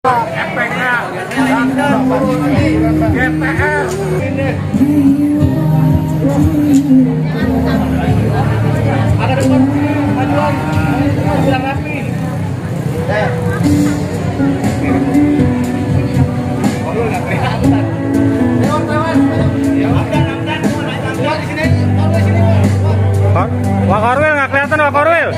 Wak Korwil nggak kelihatan, Wak Korwil.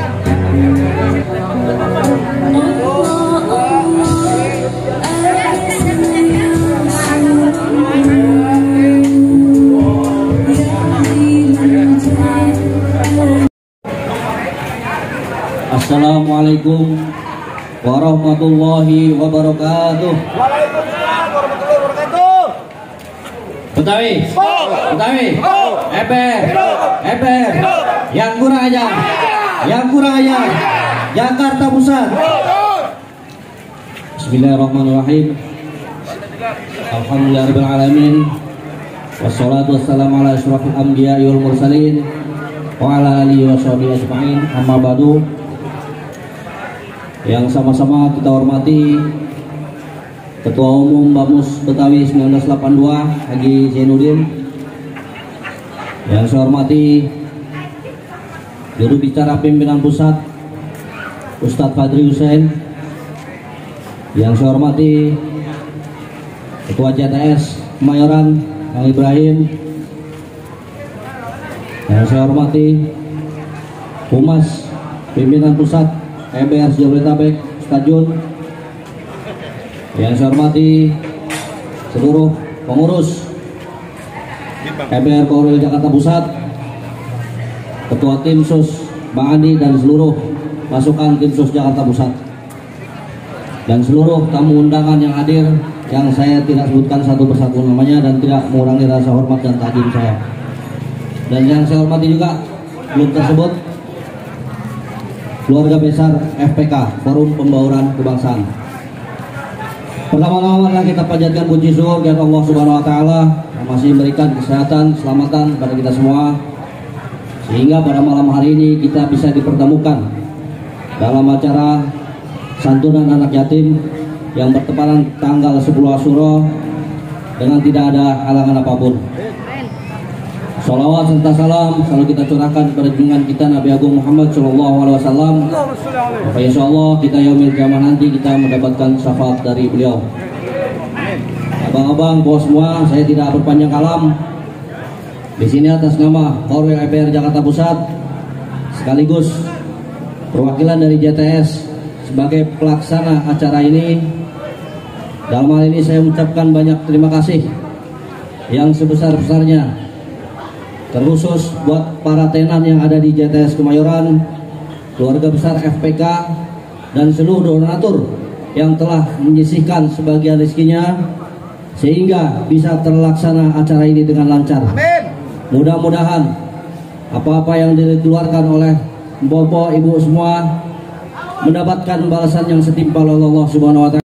Assalamualaikum warahmatullahi wabarakatuh. Waalaikumsalam warahmatullahi wabarakatuh. Betawi, Betawi, EPR, yang kurang ajar, Jakarta Pusat. Bismillahirrahmanirrahim. Alhamdulillahirabbil alamin. Wassalatu wassalamu ala asyrafil anbiya'i wal mursalin wa ala alihi washabihi ajma'in. Amma ba'du. Yang sama-sama kita hormati Ketua Umum Bamus Betawi 1982 Haji Zainuddin, yang saya hormati Juru Bicara Pimpinan Pusat Ustadz Fadri Hussein, yang saya hormati Ketua JTS Kemayoran Kang Ibrahim, yang saya hormati Humas Pimpinan Pusat EBR Jabodetabek Ustadz Jun, yang saya hormati seluruh pengurus EBR Korwil Jakarta Pusat, Ketua Tim Sus Bang Andi dan seluruh pasukan Tim Sus Jakarta Pusat, dan seluruh tamu undangan yang hadir yang saya tidak sebutkan satu persatu namanya dan tidak mengurangi rasa hormat dan takdim saya. Dan yang saya hormati juga belum tersebut keluarga besar FPK Forum Pembauran Kebangsaan. Pertama-tama kita panjatkan puji syukur kepada Allah Subhanahu wa taala yang masih memberikan kesehatan, keselamatan kepada kita semua, sehingga pada malam hari ini kita bisa dipertemukan dalam acara santunan anak yatim yang bertepatan tanggal 10 Asyura dengan tidak ada halangan apapun. Salawat serta salam selalu kita curahkan kepada junjungan kita Nabi Agung Muhammad SAW. Maka insya Allah kita yaumil kiamah nanti kita mendapatkan syafaat dari beliau. Abang-abang, bos semua, saya tidak berpanjang kalam. Di sini atas nama Korwil EPR Jakarta Pusat sekaligus perwakilan dari JTS sebagai pelaksana acara ini. Dalam hal ini saya mengucapkan banyak terima kasih yang sebesar-besarnya, terkhusus buat para tenan yang ada di JTS Kemayoran, keluarga besar FPK, dan seluruh donatur yang telah menyisihkan sebagian rezekinya sehingga bisa terlaksana acara ini dengan lancar. Amin. Mudah-mudahan apa-apa yang dikeluarkan oleh Bapak Ibu semua mendapatkan balasan yang setimpal oleh Allah Subhanahu wa taala.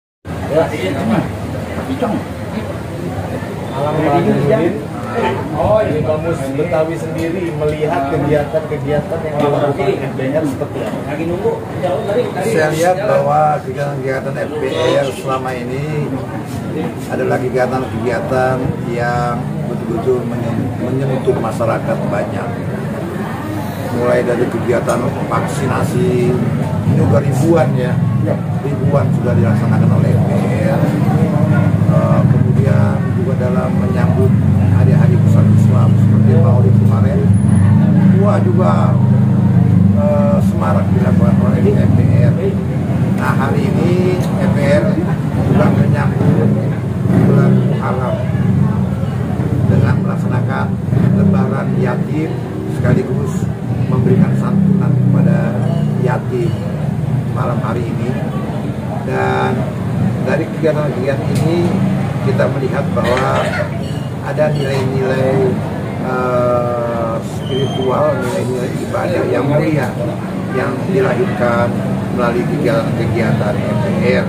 Oh, ini Bamus Betawi sendiri melihat kegiatan-kegiatan yang dilakukan FPR seperti apa? Saya lihat bahwa kegiatan FPR selama ini adalah kegiatan-kegiatan yang betul-betul menyentuh masyarakat banyak. Mulai dari kegiatan vaksinasi, ini juga ribuan sudah dilaksanakan oleh FPR. Kemudian juga dalam menyambut hari-hari besar Islam seperti Maulid kemarin, juga semarak dilakukan oleh FPR. Nah, hari ini FPR juga menyambut bulan Muharram dengan melaksanakan lebaran yatim sekaligus memberikan santunan kepada yatim malam hari ini. Dan dari kegiatan-kegiatan ini kita melihat bahwa ada nilai-nilai spiritual, nilai-nilai ibadah yang mulia yang dilahirkan melalui kegiatan-kegiatan FPR.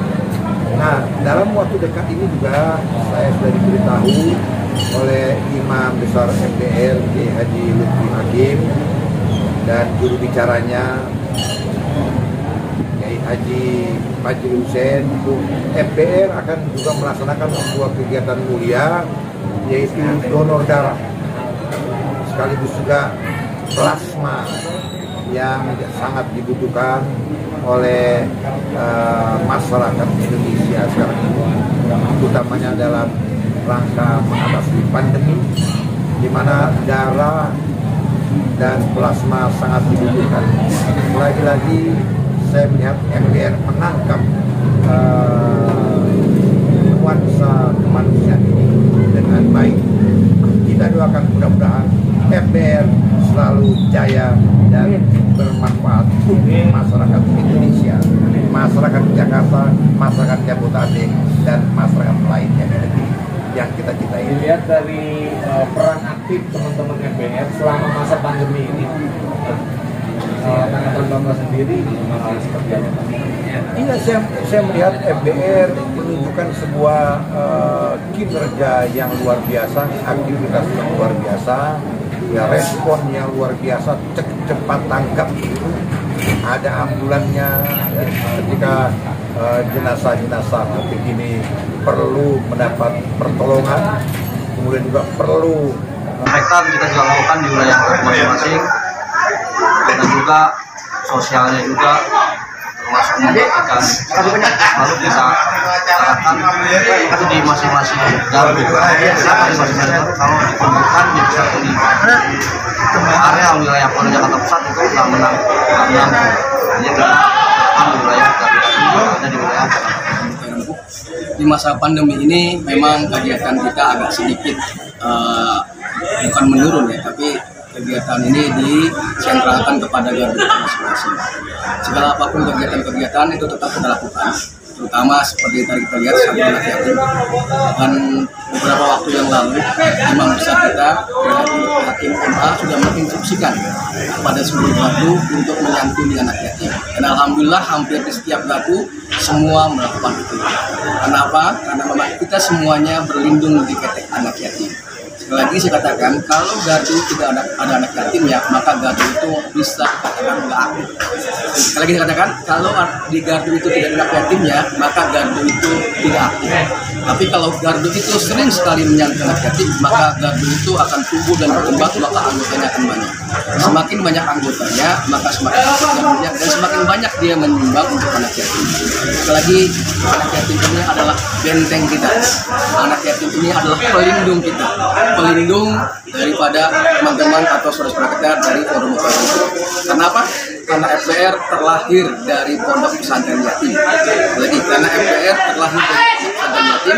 Nah, dalam waktu dekat ini juga saya sudah diberitahu oleh Imam Besar FPR Kiai Haji Lutfi Hakim dan juru bicaranya Kiai Haji Fajri Hussein, MPR akan juga melaksanakan sebuah kegiatan mulia, yaitu donor darah sekaligus juga plasma yang sangat dibutuhkan oleh masyarakat Indonesia sekarang ini, utamanya dalam rangka mengatasi pandemi, di mana darah dan plasma sangat dibutuhkan. Lagi-lagi saya melihat MPR menangkap nuansa kemanusiaan ini dengan baik. Kita doakan mudah-mudahan MPR selalu jaya dan bermanfaat untuk masyarakat Indonesia, masyarakat Jakarta, masyarakat Jabodetabek, dan masyarakat lainnya di negeri yang kita cintai. Dilihat dari peran aktif teman-teman MPR selama masa pandemi ini, tanggapan Bapak sendiri seperti apa? Iya, saya melihat MPR menunjukkan sebuah kinerja yang luar biasa, aktivitas yang luar biasa, ya respon yang luar biasa, cepat tanggap. Ada ambulannya ketika jenazah-jenazah begini perlu mendapat pertolongan, kemudian juga perlu Hektar kita juga lakukan di wilayah masing-masing, dan juga sosialnya juga termasuk membagikan lalu kita arahkan itu di masing-masing gardu kalau dikumpulkan di satu di area wilayah Polda Jakarta Pusat itu sudah menang jadi kita di wilayah ada di wilayah di masa pandemi ini memang kegiatan kita agak sedikit bukan menurun ya, tapi kegiatan ini disentralkan kepada gardu masing-masing. Segala apapun kegiatan-kegiatan itu tetap kita lakukan, terutama seperti tadi kita lihat satu anak yatim. Dan beberapa waktu yang lalu imam besar kita Hakim MA sudah menginstruksikan kepada seluruh gardu untuk menyantuni anak yatim. Dan alhamdulillah hampir di setiap gardu semua melakukan itu. Kenapa? Karena memang kita semuanya berlindung di ketek anak yatim. Sekali lagi saya katakan, kalau gardu tidak ada anak yatim ya, maka gardu itu bisa dikatakan nggak aktif. Sekali lagi saya katakan, kalau di gardu itu tidak ada anak yatim ya, maka gardu itu tidak aktif. Tapi kalau gardu itu sering sekali menyantuni anak yatim, maka gardu itu akan tumbuh dan berkembang, maka anggotanya akan banyak. Semakin banyak anggotanya, maka semakin banyak dan semakin banyak dia menyumbang untuk anak yatim. Sekali lagi, anak yatim ini adalah benteng kita. Anak yatim ini adalah pelindung kita. Pelindung daripada teman-teman atau saudara-saudara kita dari forum itu. Kenapa? Karena FPR terlahir dari pondok pesantren yatim. Jadi karena FPR terlahir dari pondok pesantren yatim,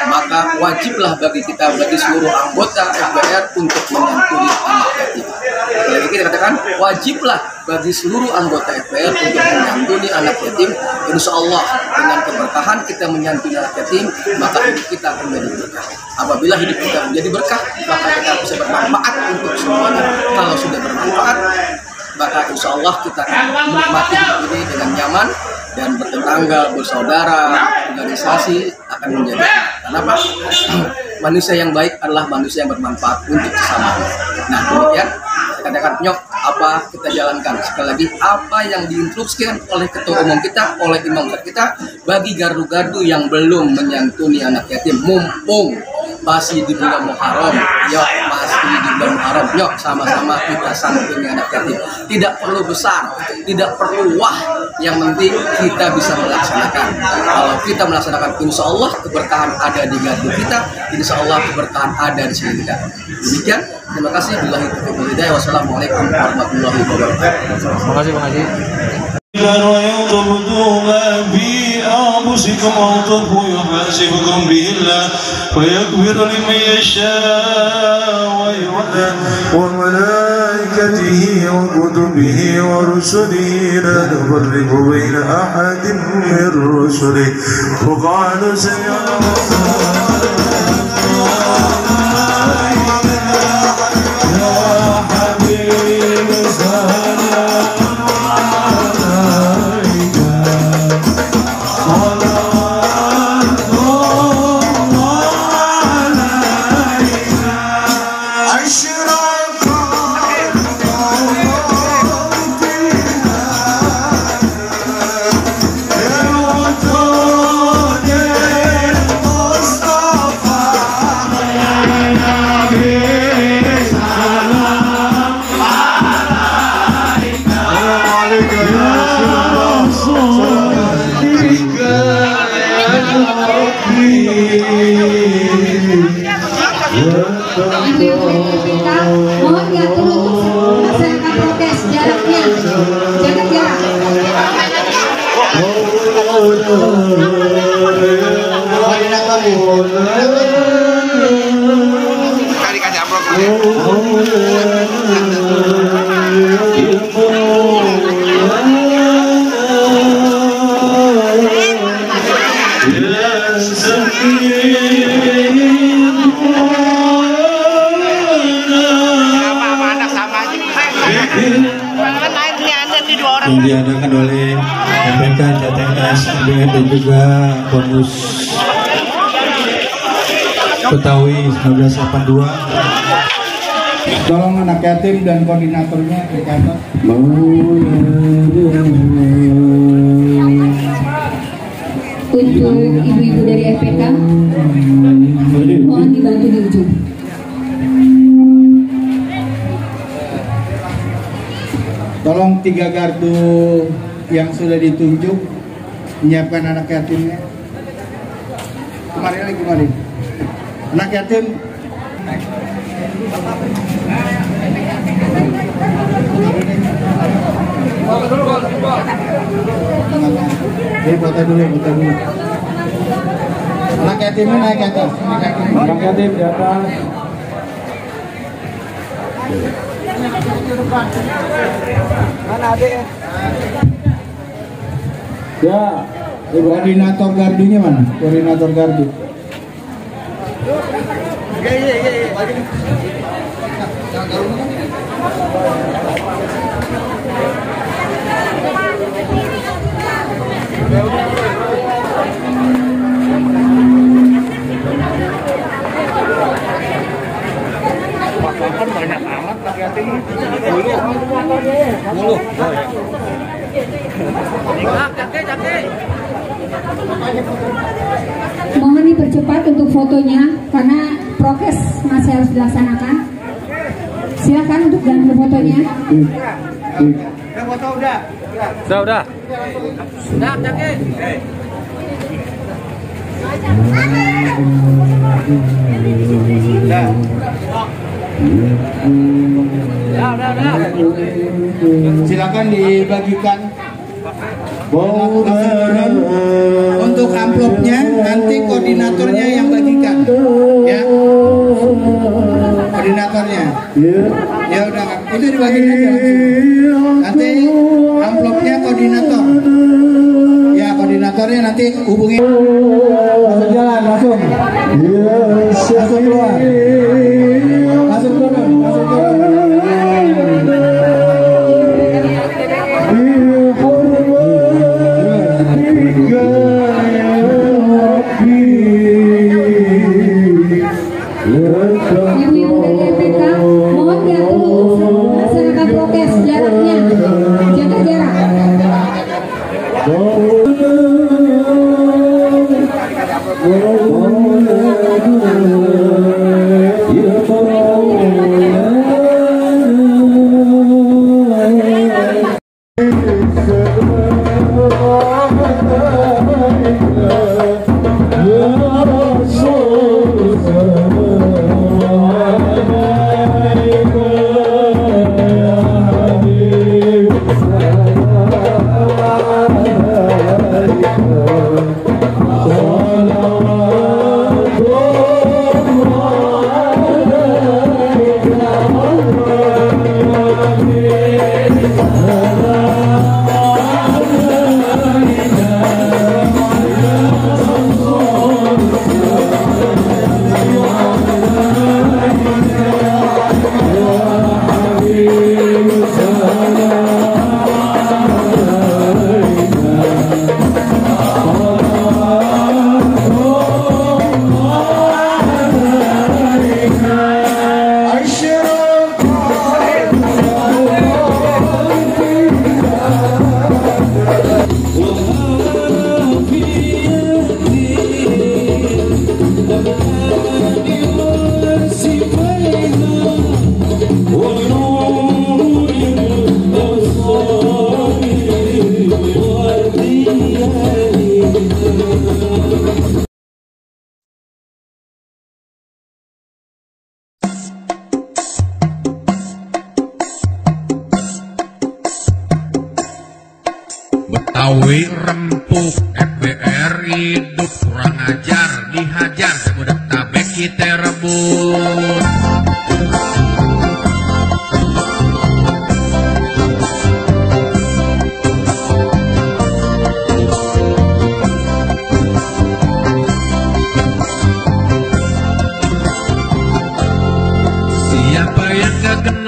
maka wajiblah bagi kita, bagi seluruh anggota FPR untuk menyantuni anak yatim. Jadi kita katakan wajiblah bagi seluruh anggota FPR untuk menyantuni anak yatim. Insya Allah dengan keberkahan kita menyantuni anak yatim, maka hidup kita akan menjadi berkah. Apabila hidup kita menjadi berkah, maka kita bisa bermanfaat untuk semuanya. Kalau sudah bermanfaat, maka insya Allah kita akan menikmati hidup ini dengan nyaman dan bertetangga, bersaudara, organisasi akan menjadi. Kenapa? Manusia yang baik adalah manusia yang bermanfaat untuk sesama. Nah demikian, saya katakan nyok apa kita jalankan. Sekali lagi, apa yang diinstruksikan oleh ketua umum kita, oleh imam besar kita, bagi gardu-gardu yang belum menyantuni anak yatim, mumpung masih di bulan Muharram, yuk masih di bulan Muharram, yuk sama-sama kita santuni anak yatim. Tidak perlu besar, tidak perlu wah, yang penting kita bisa melaksanakan. Kalau kita melaksanakan, insya Allah keberkahan ada di gardu kita, insya Allah keberkahan ada di sini kita. Demikian, terima kasih. Billahi taufiq wal hidayah. Wassalamualaikum warahmatullahi wabarakatuh. Terima kasih. ويتبدوا ما في أنفسكم أو تخفوا يحاسبكم به الله ويغفر لمن يشاء وملائكته وكتبه ورسله لا نفرق بين أحد من رسله وقالوا سمعنا mohon diatur untuk masyarakat prokes jaraknya, jaga jarak. Dikasih amplop. Yang diadakan oleh MPK, JTS, MBN dan juga bonus Betawi 1982. Tolong anak yatim dan koordinatornya ke kantor. Untuk ibu-ibu dari FPK, mohon dibantu di ujung. Tolong 3 gardu yang sudah ditunjuk menyiapkan anak yatimnya. Kemarin. Anak yatim. Foto dulu. Anak yatimnya naik ke atas. Anak yatim di atas. Mana adek? Ya, koordinator gardunya mana? Koordinator gardu. Banyak amat hati-hati. Mulu. Mohon dipercepat untuk fotonya karena prokes masih harus dilaksanakan. Silakan untuk ganti fotonya. Foto udah. Udah. Sudah, Caki. Silakan dibagikan. Untuk amplopnya nanti koordinatornya yang bagikan, ya. Koordinatornya. Ya udah, itu dibagikan aja. Nanti amplopnya koordinator. Ya, koordinatornya nanti hubungi. Langsung jalan, langsung. Langsung keluar. Langsung turun. Ibu-ibu dari FPK, mohon diatur untuk masyarakat prokes jaraknya, jaga jarak. hidup kurang ajar dihajar budak tabek kita rebut. Siapa yang gak kenal